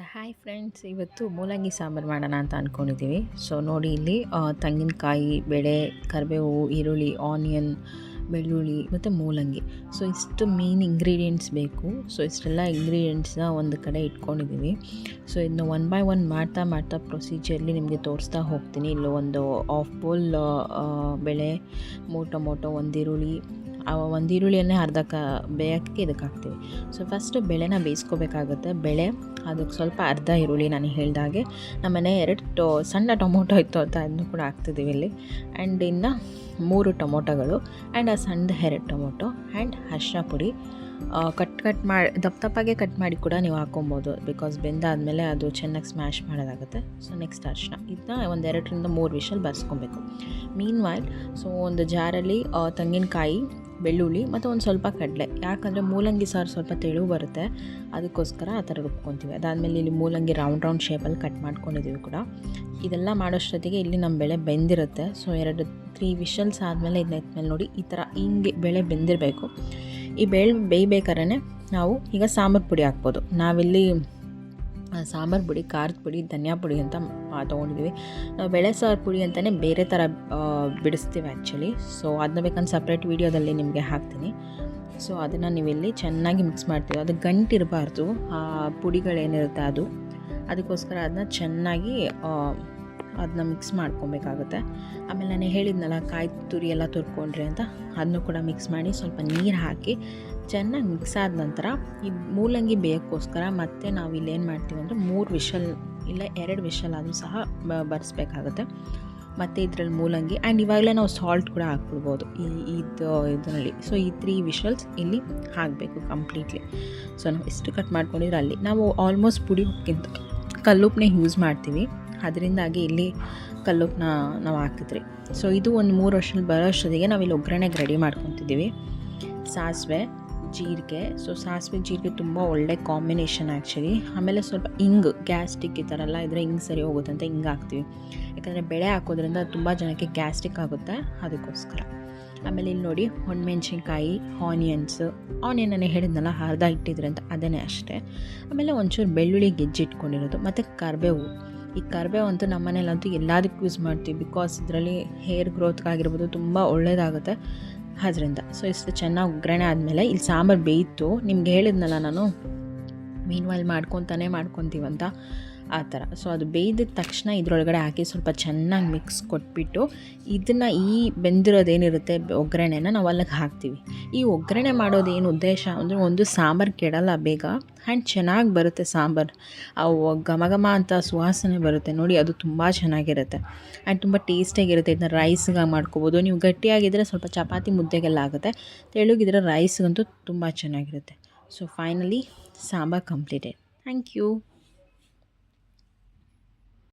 Hi friends, ಇವತ್ತು ಮೂಲಂಗಿ ಸಾಂಬಾರು ಮಾಡೋಣ ಅಂತ ಅಂದ್ಕೊಂಡಿದ್ದೀವಿ. ಸೊ ನೋಡಿ, ಇಲ್ಲಿ ತೆಂಗಿನಕಾಯಿ, ಬೇಳೆ, ಕರಿಬೇವು, ಈರುಳ್ಳಿ, ಆನಿಯನ್, ಬೆಳ್ಳುಳ್ಳಿ ಮತ್ತು ಮೂಲಂಗಿ. ಸೊ ಇಷ್ಟು ಮೇನ್ ಇಂಗ್ರೀಡಿಯೆಂಟ್ಸ್ ಬೇಕು. ಸೊ ಇಷ್ಟೆಲ್ಲ ಇಂಗ್ರೀಡಿಯೆಂಟ್ಸ್ನ ಒಂದು ಕಡೆ ಇಟ್ಕೊಂಡಿದ್ದೀವಿ. ಸೊ ಇದನ್ನ ಒನ್ ಬೈ ಒನ್ ಮಾಡ್ತಾ ಪ್ರೊಸೀಜರ್ಲಿ ನಿಮಗೆ ತೋರಿಸ್ತಾ ಹೋಗ್ತೀನಿ. ಇಲ್ಲಿ ಒಂದು ಹಾಫ್ ಬೌಲ್ ಬೇಳೆ, 3 ಟೊಮೊಟೊ, 1 ಈರುಳ್ಳಿ, ಒಂದು ಈರುಳ್ಳಿಯನ್ನೇ ಅರ್ಧ ಬೇಯೋಕ್ಕೆ ಇದಕ್ಕೆ ಹಾಕ್ತೀವಿ. ಸೊ ಫಸ್ಟು ಬೇಳೆನ ಬೇಯಿಸ್ಕೋಬೇಕಾಗುತ್ತೆ. ಬೇಳೆ ಅದಕ್ಕೆ ಸ್ವಲ್ಪ ಅರ್ಧ ಈರುಳ್ಳಿ, ನಾನು ಹೇಳ್ದಾಗೆ ನಮ್ಮನೆ 2 ಸಣ್ಣ ಟೊಮೊಟೊ ಇತ್ತು ಅಂತ ಅದನ್ನು ಕೂಡ ಹಾಕ್ತಿದ್ದೀವಿ ಇಲ್ಲಿ. ಆ್ಯಂಡ್ ಇನ್ನು 3 ಟೊಮೊಟೊಗಳು ಆ್ಯಂಡ್ ಆ ಸಣ್ಣದು 2 ಟೊಮೊಟೊ ಆ್ಯಂಡ್ ಅರಿಶಿನ ಪುಡಿ. ಕಟ್ ಮಾಡಿ ದಪ್ಪಗೆ ಕಟ್ ಮಾಡಿ ಕೂಡ ನೀವು ಹಾಕ್ಕೊಬೋದು, ಬಿಕಾಸ್ ಬೆಂದಾದಮೇಲೆ ಅದು ಚೆನ್ನಾಗಿ ಸ್ಮ್ಯಾಶ್ ಮಾಡೋದಾಗುತ್ತೆ. ಸೊ ನೆಕ್ಸ್ಟ್ ಅರಿಶಿನ, ಇದನ್ನ ಒಂದು 2ರಿಂದ 3 ವಿಷಲ್ ಬರ್ಸ್ಕೊಬೇಕು. ಮೀನ್ ವೈಲ್ ಸೊ ಒಂದು ಜಾರಲ್ಲಿ ತೆಂಗಿನಕಾಯಿ, ಬೆಳ್ಳುಳ್ಳಿ ಮತ್ತು ಒಂದು ಸ್ವಲ್ಪ ಕಡಲೆ, ಯಾಕಂದರೆ ಮೂಲಂಗಿ ಸಾರು ಸ್ವಲ್ಪ ತೆಳು ಬರುತ್ತೆ, ಅದಕ್ಕೋಸ್ಕರ ಆ ಥರ ರುಬ್ಕೊತೀವಿ. ಅದಾದಮೇಲೆ ಇಲ್ಲಿ ಮೂಲಂಗಿ ರೌಂಡ್ ಶೇಪಲ್ಲಿ ಕಟ್ ಮಾಡ್ಕೊಂಡಿದ್ದೀವಿ ಕೂಡ. ಇದೆಲ್ಲ ಮಾಡೋಷ್ಟೊತ್ತಿಗೆ ಇಲ್ಲಿ ನಮ್ಮ ಬೇಳೆ ಬೆಂದಿರುತ್ತೆ. ಸೊ 2-3 ವಿಷಲ್ಸ್ ಆದಮೇಲೆ ಇದನ್ನ ಎತ್ಮೇಲೆ ನೋಡಿ ಈ ಥರ ಹಿಂಗೆ ಬೇಳೆ ಬೆಂದಿರಬೇಕು. ಈ ಬೇಳೆ ಬೇಯಬೇಕಾದ್ರೆ ನಾವು ಈಗ ಸಾಂಬಾರು ಪುಡಿ ಹಾಕ್ಬೋದು. ನಾವಿಲ್ಲಿ ಸಾಂಬಾರು ಪುಡಿ, ಖಾರದ ಪುಡಿ, ಧನಿಯಾ ಪುಡಿ ಅಂತ ತೊಗೊಂಡಿದ್ದೀವಿ. ನಾವು ಬೇಳೆ ಸಾರು ಪುಡಿ ಅಂತಲೇ ಬೇರೆ ಥರ ಬಿಡಿಸ್ತೀವಿ ಆ್ಯಕ್ಚುಲಿ. ಸೊ ಅದನ್ನ ಬೇಕಂದ್ರೆ ಸಪ್ರೇಟ್ ವೀಡಿಯೋದಲ್ಲಿ ನಿಮಗೆ ಹಾಕ್ತೀನಿ. ಸೊ ಅದನ್ನು ನೀವಿಲ್ಲಿ ಚೆನ್ನಾಗಿ ಮಿಕ್ಸ್ ಮಾಡ್ತೀವಿ. ಅದು ಗಂಟಿರಬಾರ್ದು, ಆ ಪುಡಿಗಳೇನಿರುತ್ತೆ ಅದಕ್ಕೋಸ್ಕರ ಅದನ್ನ ಚೆನ್ನಾಗಿ ಅದನ್ನ ಮಿಕ್ಸ್ ಮಾಡ್ಕೊಬೇಕಾಗುತ್ತೆ. ಆಮೇಲೆ ನಾನು ಹೇಳಿದ್ನಲ್ಲ, ಕಾಯಿ ತುರಿ ಎಲ್ಲ ತುರ್ಕೊಂಡ್ರಿ ಅಂತ, ಅದನ್ನು ಕೂಡ ಮಿಕ್ಸ್ ಮಾಡಿ ಸ್ವಲ್ಪ ನೀರು ಹಾಕಿ ಚೆನ್ನಾಗಿ ಮಿಕ್ಸ್ ಆದ ನಂತರ ಈ ಮೂಲಂಗಿ ಬೇಯೋಕ್ಕೋಸ್ಕರ ಮತ್ತೆ ನಾವು ಇಲ್ಲೇನು ಮಾಡ್ತೀವಿ ಅಂದರೆ 3 ವಿಷಲ್ ಇಲ್ಲ 2 ವಿಷಲ್ ಆದರೂ ಸಹ ಬರೆಸ್ಬೇಕಾಗುತ್ತೆ. ಮತ್ತು ಇದರಲ್ಲಿ ಮೂಲಂಗಿ ಆ್ಯಂಡ್ ಇವಾಗಲೇ ನಾವು ಸಾಲ್ಟ್ ಕೂಡ ಹಾಕ್ಬಿಡ್ಬೋದು ಇದರಲ್ಲಿ. ಸೊ ಈ 3 ವಿಷಲ್ಸ್ ಇಲ್ಲಿ ಹಾಕಬೇಕು ಕಂಪ್ಲೀಟ್ಲಿ. ಸೊ ನಾವು ಎಷ್ಟು ಕಟ್ ಮಾಡ್ಕೊಂಡಿದ್ರೆ ಅಲ್ಲಿ ನಾವು ಆಲ್ಮೋಸ್ಟ್ ಪುಡಿ ಉಪ್ಪಿಗಿಂತ ಕಲ್ಲುಪ್ಪನ್ನೇ ಯೂಸ್ ಮಾಡ್ತೀವಿ, ಅದರಿಂದಾಗಿ ಇಲ್ಲಿ ಕಲ್ಲುಪ್ಪನ್ನ ನಾವು ಹಾಕಿದ್ರಿ. ಸೊ ಇದು ಒಂದು 3 ವರ್ಷದಲ್ಲಿ ಬರೋಷ್ಟೊತ್ತಿಗೆ ನಾವಿಲ್ಲಿ ಒಗ್ಗರಣೆಗೆ ರೆಡಿ ಮಾಡ್ಕೊತಿದ್ದೀವಿ. ಸಾಸಿವೆ, ಜೀರಿಗೆ. ಸೊ ಸಾಸಿವೆ ಜೀರಿಗೆ ತುಂಬ ಒಳ್ಳೆ ಕಾಂಬಿನೇಷನ್ ಆ್ಯಕ್ಚುಲಿ. ಆಮೇಲೆ ಸ್ವಲ್ಪ ಇಂಗು, ಗ್ಯಾಸ್ಟಿಕ್ ಈ ಥರ ಎಲ್ಲ ಇದ್ದರೆ ಹಿಂಗೆ ಸರಿ ಹೋಗುತ್ತೆ ಅಂತ ಹಿಂಗೆ ಹಾಕ್ತೀವಿ, ಯಾಕಂದರೆ ಬೇಳೆ ಹಾಕೋದ್ರಿಂದ ತುಂಬ ಜನಕ್ಕೆ ಗ್ಯಾಸ್ಟಿಕ್ ಆಗುತ್ತೆ, ಅದಕ್ಕೋಸ್ಕರ. ಆಮೇಲೆ ಇಲ್ಲಿ ನೋಡಿ, ಒಣಮೆಣ್ಸಿನ್ಕಾಯಿ, ಆನಿಯನ್ ಹೇಳಿದ್ನಲ್ಲ ಅರ್ಧ ಇಟ್ಟಿದ್ರೆ ಅಂತ, ಅದೇ ಅಷ್ಟೇ. ಆಮೇಲೆ ಒಂಚೂರು ಬೆಳ್ಳುಳ್ಳಿ ಇಟ್ಕೊಂಡಿರೋದು ಮತ್ತು ಕರಿಬೇವು. ಈ ಕರಿಬೇವು ಅಂತೂ ನಮ್ಮ ಮನೇಲಂತೂ ಎಲ್ಲದಕ್ಕೂ ಯೂಸ್ ಮಾಡ್ತೀವಿ, ಬಿಕಾಸ್ ಇದರಲ್ಲಿ ಹೇರ್ ಗ್ರೋತ್ಗಾಗಿರ್ಬೋದು ತುಂಬ ಒಳ್ಳೆಯದಾಗುತ್ತೆ ಅದರಿಂದ. ಸೊ ಇಷ್ಟು ಚೆನ್ನಾಗಿ ಒಗ್ಗರಣೆ ಆದಮೇಲೆ ಇಲ್ಲಿ ಸಾಂಬಾರು ಬೇಯಿತು. ನಿಮ್ಗೆ ಹೇಳಿದ್ನಲ್ಲ ನಾನು ಮೀನ್ ವಾಯ್ಲ್ ಮಾಡ್ಕೊತೀವಂತ, ಆ ಥರ. ಸೊ ಅದು ಬೇಯ್ದ ತಕ್ಷಣ ಇದರೊಳಗಡೆ ಹಾಕಿ ಸ್ವಲ್ಪ ಚೆನ್ನಾಗಿ ಮಿಕ್ಸ್ ಕೊಟ್ಬಿಟ್ಟು ಇದನ್ನು ಈ ಬೆಂದಿರೋದೇನಿರುತ್ತೆ ಒಗ್ಗರಣೆನ ನಾವು ಅಲ್ಲಿಗೆ ಹಾಕ್ತೀವಿ. ಈ ಒಗ್ಗರಣೆ ಮಾಡೋದೇನು ಉದ್ದೇಶ ಅಂದರೆ, ಒಂದು ಸಾಂಬಾರು ಕೆಡಲ್ಲ ಬೇಗ ಆ್ಯಂಡ್ ಚೆನ್ನಾಗಿ ಬರುತ್ತೆ ಸಾಂಬಾರು. ಘಮ ಅಂತ ಸುವಾಸನೆ ಬರುತ್ತೆ ನೋಡಿ, ಅದು ತುಂಬ ಚೆನ್ನಾಗಿರುತ್ತೆ ಆ್ಯಂಡ್ ತುಂಬ ಟೇಸ್ಟಿಯಾಗಿರುತ್ತೆ. ಇದನ್ನ ರೈಸ್ಗೆ ಮಾಡ್ಕೋಬೋದು. ನೀವು ಗಟ್ಟಿಯಾಗಿದ್ದರೆ ಸ್ವಲ್ಪ ಚಪಾತಿ ಮುದ್ದೆಗೆಲ್ಲ ಆಗುತ್ತೆ, ತೆಳುಗಿದ್ರೆ ರೈಸ್ಗಂತೂ ತುಂಬ ಚೆನ್ನಾಗಿರುತ್ತೆ. So finally sambar completed. Thank you.